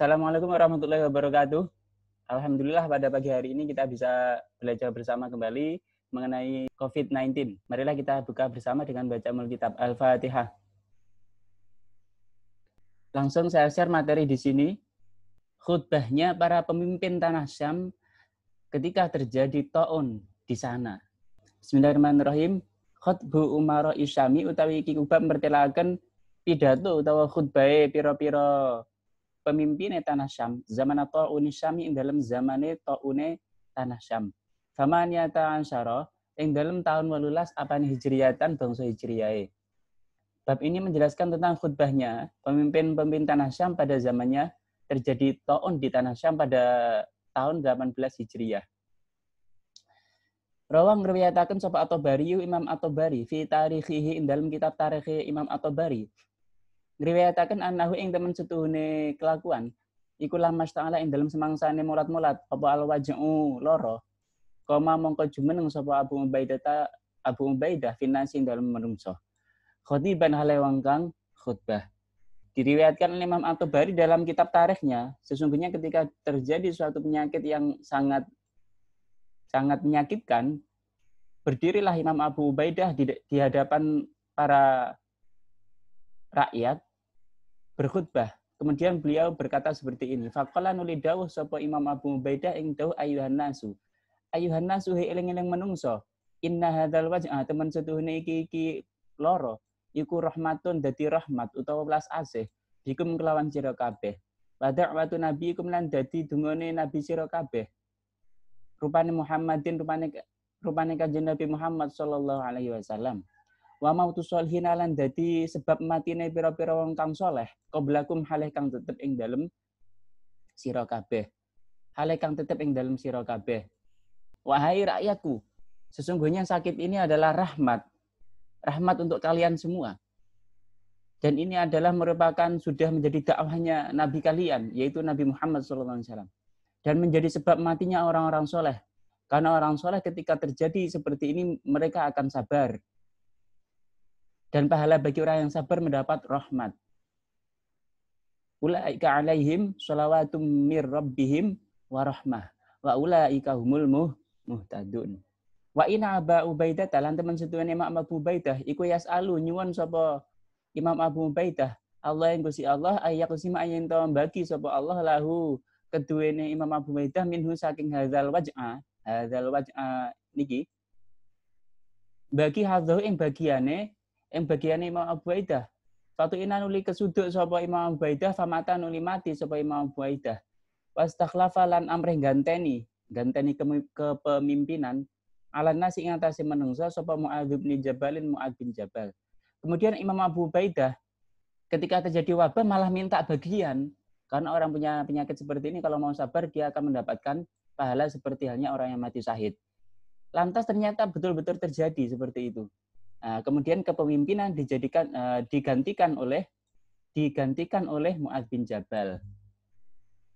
Assalamualaikum warahmatullahi wabarakatuh. Alhamdulillah pada pagi hari ini kita bisa belajar bersama kembali mengenai COVID-19. Marilah kita buka bersama dengan baca Alkitab Al-Fatihah. Langsung saya share materi di sini. Khutbahnya para pemimpin tanah Syam ketika terjadi ta'un di sana. Bismillahirrahmanirrahim. Khutbu umara isyami utawi iki kubab mertelaken pidato utawa khutbahe pira-pira pemimpin tanah Syam zaman ta'un Syami ing dalam zamane ta'une tanah Syam. Famaniyata ansyara ing dalam tahun 18 apane hijriyatan bangsa hijriyahe. Bab ini menjelaskan tentang khutbahnya pemimpin-pemimpin tanah Syam pada zamannya terjadi ta'un di tanah Syam pada tahun 18 Hijriyah. Rawang ngriwayataken sapa At-Tabari Imam At-Tabari fi tarikhihi ing dalam kitab tarikh Imam At-Tabari. Ngriwayataken annahu ing temen setuhune kelakuan iku lamas ta'ala ing dalam semangsane mulat-mulat apa al-waj'u lara koma mongko jumeneng sapa Abu Ubaidah finasi ing dalam menungso khatiban halewang kang khutbah. Diriwayatkan oleh Imam At-Tabari dalam kitab tarikhnya, sesungguhnya ketika terjadi suatu penyakit yang sangat menyakitkan, berdirilah Imam Abu Ubaidah di hadapan para rakyat berkhutbah. Kemudian beliau berkata seperti ini, faqala nuli dawuh sapa Imam Abu Ubaidah ing dawuh ayuhan nasu he eling-eling menungso, inna hadzal waj'a temen setuhune iki loro iku rahmatun dadi rahmat utawa welas asih bikum kelawan sira kabeh. Wa da'watu nabiikum lan dadi dungane nabi sira kabeh. Rupane Muhammadin rupane kanjeng Nabi Muhammad sallallahu alaihi wasallam. Wa mautu sholihin lan dadi sebab matine pira-pira wong kang saleh qablakum halih kang tetep ing dalem sira kabeh. Halih kang tetep ing dalem sira kabeh. Wahai rakyatku, sesungguhnya sakit ini adalah rahmat untuk kalian semua. Dan ini adalah merupakan sudah menjadi dakwahnya Nabi kalian, yaitu Nabi Muhammad SAW. Dan menjadi sebab matinya orang-orang soleh. Karena orang soleh ketika terjadi seperti ini, mereka akan sabar. Dan pahala bagi orang yang sabar mendapat rahmat. Ulaika alaihim shalawatum mir rabbihim wa rahmah. Wa ulaika humul muhtadun. Wa ina Aba Ubaidah lan teman setuane Imam Abu Ubaidah iku yasalu nyuwun sapa Imam Abu Ubaidah Allah yang Gusti Allah ayak kusima ayen to bagi sapa Allah lahu keduwene Imam Abu Ubaidah minhu saking hadzal waj'a niki bagi hadzahu ing bagiane Imam Abu Ubaidah satu ina nuli kesuduk sapa Imam Abu Ubaidah famata nuli mati sapa Imam Abu Ubaidah wastakhlafa lan amrih ganteni kepemimpinan ala nasi ing atase menungso sapa Muadz bin Jabal. Kemudian Imam Abu Ubaidah ketika terjadi wabah malah minta bagian. Karena orang punya penyakit seperti ini kalau mau sabar dia akan mendapatkan pahala seperti halnya orang yang mati syahid. Lantas ternyata betul-betul terjadi seperti itu. Nah, kemudian kepemimpinan digantikan oleh Muadz bin Jabal.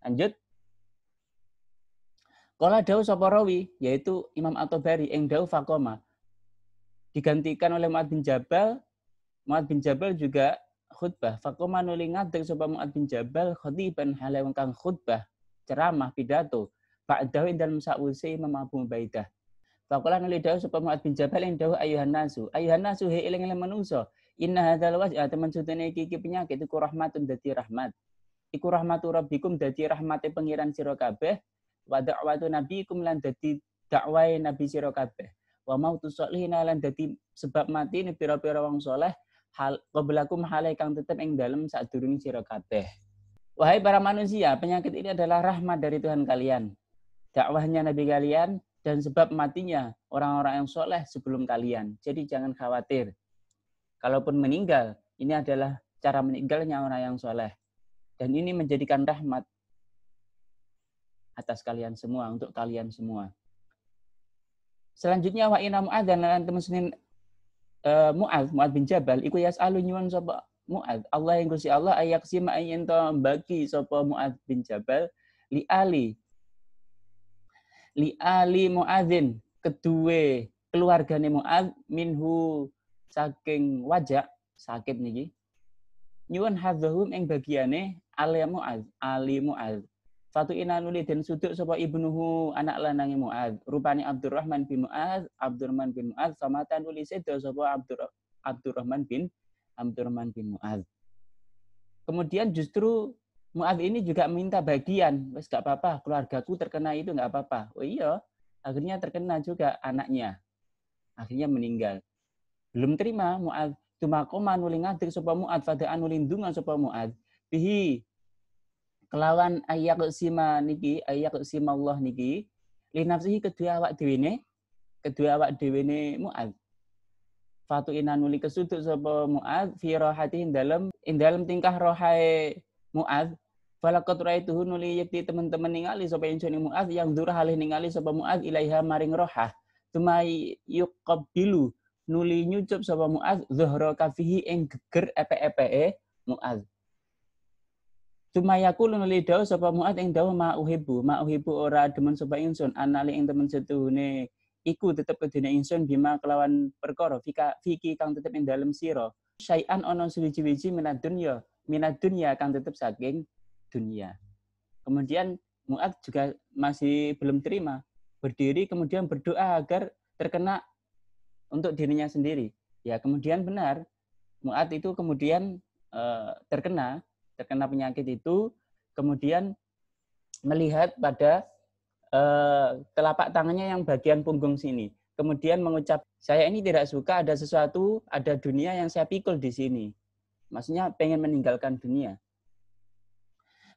Lanjut. Kala dawuh sapa rawi yaitu Imam At-Tabari ing dawuh faqoma digantikan oleh Muadz bin Jabal. Muadz bin Jabal juga khutbah. Faqoma nuli ngadeg sapa Muadz bin Jabal khatiban hale kang khutbah, ceramah pidato. Ba'dahu dalam sa'use Imam Abu Ubaidah. Faqala nuli dawuh sapa Muadz bin Jabal ing dawuh ayuhan nasu he eling-eling manungsa. Inna hadzal waj'a temen sutene iki penyakit iku rahmatun dadi rahmat. Iku rahmatu rabbikum dadi rahmate pangeran sira kabeh. Wa da'watu nabiikum lan dadi dakwahe nabi sira kabeh. Wa mautu sholihin lan dadi sebab mati ni pira-pira wong saleh hal qablakum hale kang tetep ing dalem sadurunge sira kabeh. Wahai para manusia, penyakit ini adalah rahmat dari Tuhan kalian. Dakwahnya nabi kalian dan sebab matinya orang-orang yang saleh sebelum kalian. Jadi jangan khawatir. Kalaupun meninggal, ini adalah cara meninggalnya orang yang saleh. Dan ini menjadikan rahmat atas kalian semua, untuk kalian semua. Selanjutnya wa inna Muadz lan temen Muadz bin Jabal iku yasalu nyuwun sapa Muadz Allah yang Gusti Allah ayak sima ayen to bagi sapa Muadz bin Jabal li ali Muadzin kedue keluargane Muadz minhu saking wajak sakit niki nyuwun hadzahum ing bagiane ali Mu'adz. Fatu inanuli den suduk sapa ibnuhu anak lanange Mu'adz. Rupane Abdurrahman bin Mu'adz, samata nuli sedo sapa Abdurrahman bin Mu'adz. Kemudian justru Mu'adz ini juga minta bagian. Wes gak apa-apa, keluargaku terkena itu gak apa-apa. Oh iya, akhirnya terkena juga anaknya. Akhirnya meninggal. Belum terima Mu'adz. Tumakoma nuli ngadeg sapa Mu'adz, fada'an nuli ndunga sapa Mu'adz. Bihi kelawan ayak sima Allah niki li nafsihi kedua awak dhewe Mu'adz. Fatu inanuli kesuduk sapa Mu'adz fi rohati dalam tingkah rohai Mu'adz. Falaqat raituhu nuli yakti teman-teman ningali sapa ingsun Mu'adz yang durah halih ningali sapa Mu'adz ilaiha maring rohah. Tumai yuqabbilu nuli nyucup sapa Mu'adz zuhra kafihi ing geger epe-epee Mu'adz. Tumayaku nuli dawuh sapa Mu'adz ing dawuh ma'uhibbu ora demen sapa ingsun anali ing temen setuhune iku tetep kedene ingsun bima kelawan perkara fiki kang tetep ing dalem sira syai'an ana suwiji-wiji minad dunya kang tetep saking dunia. Kemudian Mu'adz juga masih belum terima, berdiri kemudian berdoa agar terkena untuk dirinya sendiri. Ya, kemudian benar Mu'adz itu kemudian terkena penyakit itu, kemudian melihat pada telapak tangannya yang bagian punggung sini. Kemudian mengucap, saya ini tidak suka ada sesuatu, ada dunia yang saya pikul di sini. Maksudnya pengen meninggalkan dunia.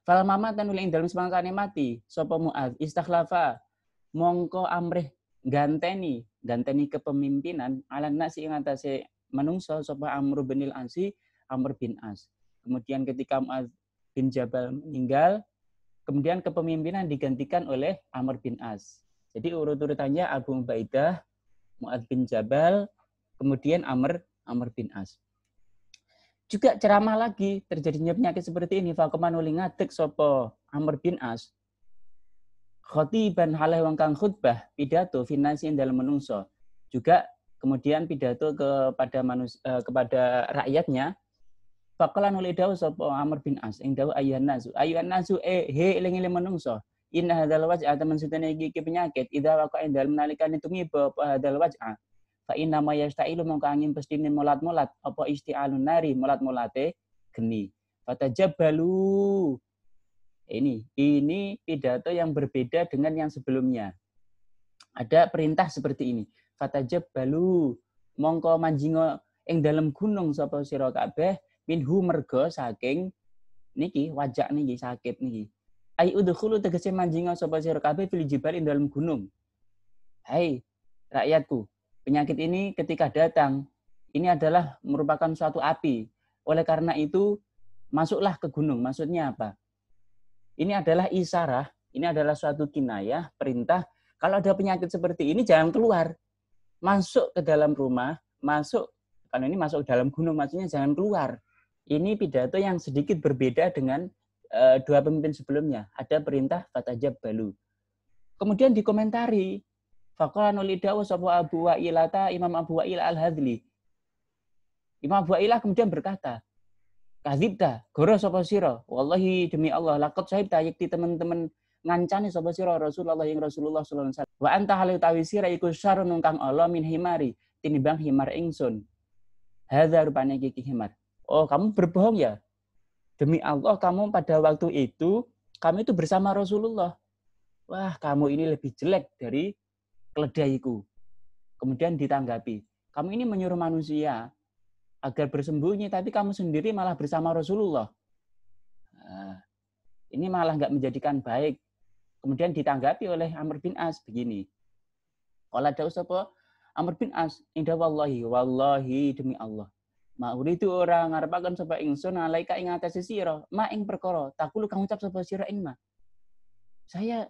Fal mamatan ing dalem semangkane mati sapa Mu'adz istakhlafa mongko amrih ganteni kepemimpinan ala nasi ing atase manungsa sapa Amr bin As. Kemudian ketika Mu'adz bin Jabal meninggal, kemudian kepemimpinan digantikan oleh Amr bin As. Jadi urut-urutannya Abu Ubaidah, Mu'adz bin Jabal, kemudian Amr bin As. Juga ceramah lagi terjadinya penyakit seperti ini. Fakuman uli ngadeg sapa Amr bin As. Khotiban halih wong kang khutbah pidato finansi dalam menungso. Juga kemudian pidato kepada rakyatnya. Faqala nuli dawuh sapa Amr bin As ing dawuh ayyuhan nasu he eling-eling menungso. Inna hadzal waj'a temen sutene iki penyakit idza waqa ing dalem nalikane tumiba apa hadzal waj'a. Fa inna ma yastailu mongko angin pestine molat-molat apa isti'alun nari molat-molate geni. Fatajabbalu. Ini pidato yang berbeda dengan yang sebelumnya. Ada perintah seperti ini. Fatajabbalu mongko manjingo ing dalem gunung sapa sira kabeh minhu mergo saking niki wajak niki sakit niki. Ai udkhulu tegese manjingo sapa sira kabeh fil jibal ing dalem gunung. Hai rakyatku, penyakit ini ketika datang, ini adalah merupakan suatu api. Oleh karena itu, masuklah ke gunung. Maksudnya apa? Ini adalah isyarah, ini adalah suatu kinayah, perintah. Kalau ada penyakit seperti ini, jangan keluar. Masuk ke dalam rumah, karena ini masuk ke dalam gunung, maksudnya jangan keluar. Ini pidato yang sedikit berbeda dengan dua pemimpin sebelumnya. Ada perintah fatajabbalu. Kemudian dikomentari, faqala nuli dawuh sapa Abu Wa'ilata Imam Abu Wa'il Al-Hadli. Imam Abu Wa'ilah kemudian berkata, "Kadzibta, goro sapa sira? Wallahi demi Allah, laqad sahibta yakti teman-teman ngancani sapa sira Rasulullah yang Rasulullah sallallahu alaihi wasallam. Wa anta halu tawi sira iku syarrun kang Allah min himari, tinimbang himar ingsun. Hadza rupane iki himar." Oh, kamu berbohong ya? Demi Allah kamu pada waktu itu kami itu bersama Rasulullah. Wah, kamu ini lebih jelek dari keledaiku. Kemudian ditanggapi, kamu ini menyuruh manusia agar bersembunyi, tapi kamu sendiri malah bersama Rasulullah. Nah, ini malah nggak menjadikan baik. Kemudian ditanggapi oleh Amr bin As begini. Qala dawu sapa Amr bin As, inda wallahi demi Allah. Ma'uri itu orang ngarepaken sapa ingsun alaika ing atase sira, ma ing perkara takulu kang ucap sapa sira ing ma. Saya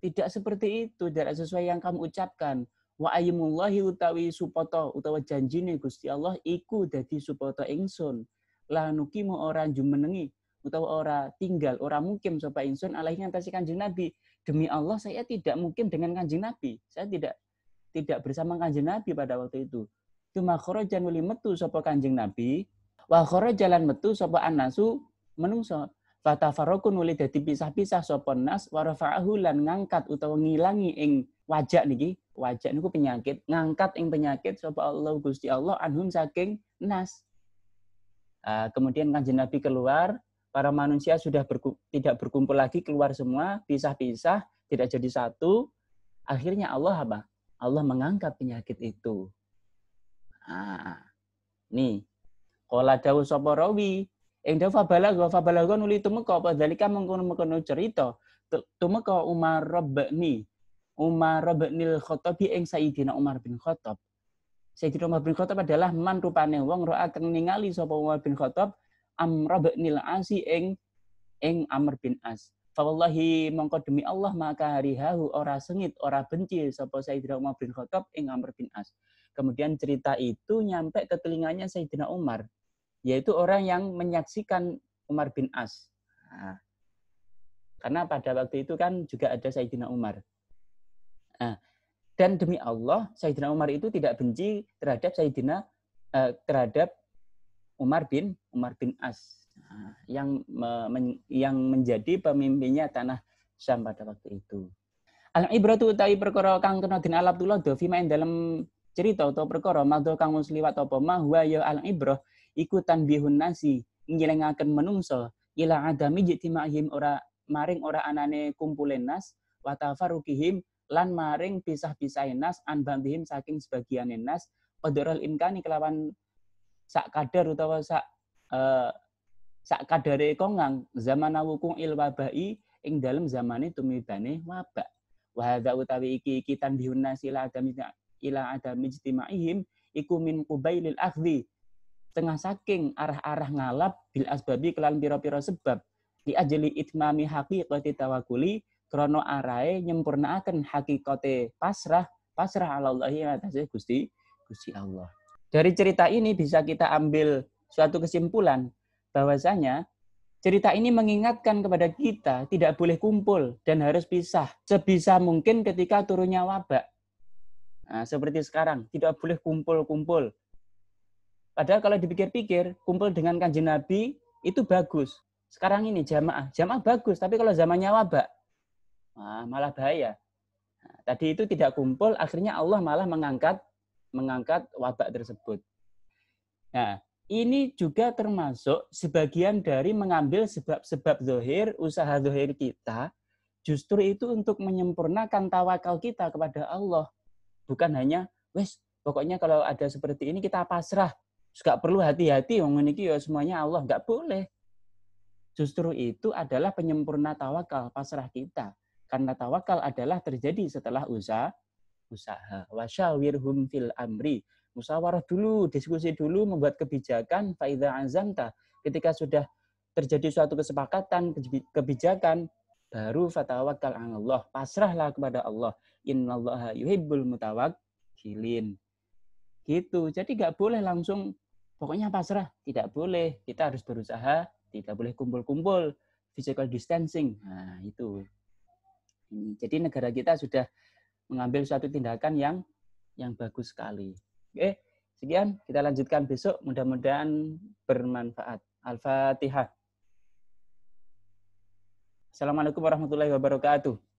tidak seperti itu, tidak sesuai yang kamu ucapkan. Wa ayyimullahi utawi supata utawa janjine Gusti Allah iku dadi supata ingsun. La nukimu ora jumenengi utawa ora tinggal, ora mukim sapa ingsun alaihi ngantasi Kanjeng Nabi. Demi Allah saya tidak mukim dengan Kanjeng Nabi. Saya tidak bersama Kanjeng Nabi pada waktu itu. Cuma kharajan wali metu sapa Kanjeng Nabi, wa kharajalan metu sapa annasu menungso. Fatafarraqu nuli dadi pisah-pisah sapa nas wa rafa'ahu lan ngangkat utawa ngilangi ing wajak niki. Wajak niku penyakit, ngangkat ing penyakit sapa Allah Gusti Allah anhum saking nas. Kemudian Kanjeng Nabi keluar, para manusia sudah tidak berkumpul lagi, keluar semua, pisah-pisah, tidak jadi satu. Akhirnya Allah apa? Allah mengangkat penyakit itu. Nih, qala dawu sapa rawi, ing dawu fabalagha nuli tumeka apa dalika mengkono-mengkono cerita. Tumeka Umar bin Khattabi ing Sayyidina Umar bin Khattab. Sayyidina Umar bin Khattab adalah man rupane wong ro'a kang ningali sapa Umar bin Khattab Amr bin Asi ing Amr bin As. Fa wallahi mongko demi Allah maka harihahu ora sengit, ora benci sapa Sayyidina Umar bin Khattab ing Amr bin As. Kemudian cerita itu nyampe ke telinganya Sayyidina Umar, yaitu orang yang menyaksikan Umar bin As. Karena pada waktu itu kan juga ada Sayyidina Umar. Dan demi Allah, Sayyidina Umar itu tidak benci terhadap terhadap Umar bin As yang menjadi pemimpinnya tanah Syam pada waktu itu. Al-ibratu utawi perkara kang kena den alap tuladha fima ing dalem cerita atau perkara madha kang wis liwat apa mah wa ya al-ibrah iku tanbihun nasi ngilingaken menungso ila adami jtima'ihim ora anane kumpulen nas wa tafarruqihim lan maring pisah-pisahe nas an bambihim saking sebagian nas qadral imkani kelawan sak kadar utawa sak kadare kongang zaman wukung il wabai ing dalem zamane tumibane wabak. Wa hadza utawi iki tanbihun nasi ila adami ijtima'ihim iku min qubailil akhdhi tengah saking arah-arah ngalap bil asbabi kelan pira-pira sebab di ajli itmami haqiqati tawakkuli krana arahe nyempurnaaken hakikate pasrah Allahi atase Gusti Allah. Dari cerita ini bisa kita ambil suatu kesimpulan bahwasanya cerita ini mengingatkan kepada kita tidak boleh kumpul dan harus pisah sebisa mungkin ketika turunnya wabak. Seperti sekarang, tidak boleh kumpul-kumpul. Padahal kalau dipikir-pikir, kumpul dengan Kanjeng Nabi itu bagus. Sekarang ini jamaah bagus, tapi kalau zamannya wabak, malah bahaya. Tadi itu tidak kumpul, akhirnya Allah malah mengangkat wabak tersebut. Nah, ini juga termasuk sebagian dari mengambil sebab-sebab zahir, usaha zahir kita, justru itu untuk menyempurnakan tawakal kita kepada Allah. Bukan hanya, pokoknya kalau ada seperti ini kita pasrah. Gak perlu hati-hati, ini semuanya Allah. Gak boleh. Justru itu adalah penyempurna tawakal, pasrah kita. Karena tawakal adalah terjadi setelah usaha. Wasyawirhum fil amri. Musyawarah dulu, diskusi dulu, membuat kebijakan, faidha azamta. Ketika sudah terjadi suatu kesepakatan, kebijakan, baru fatawakkal 'alallah. Pasrahlah kepada Allah. Innallaha yuhibbul mutawakkilin. Gitu. Jadi nggak boleh langsung, pokoknya pasrah. Tidak boleh. Kita harus berusaha. Tidak boleh kumpul-kumpul. Physical distancing. Nah, itu. Jadi negara kita sudah mengambil suatu tindakan yang bagus sekali. Oke, sekian. Kita lanjutkan besok. Mudah-mudahan bermanfaat. Al-Fatihah. Assalamualaikum warahmatullahi wabarakatuh.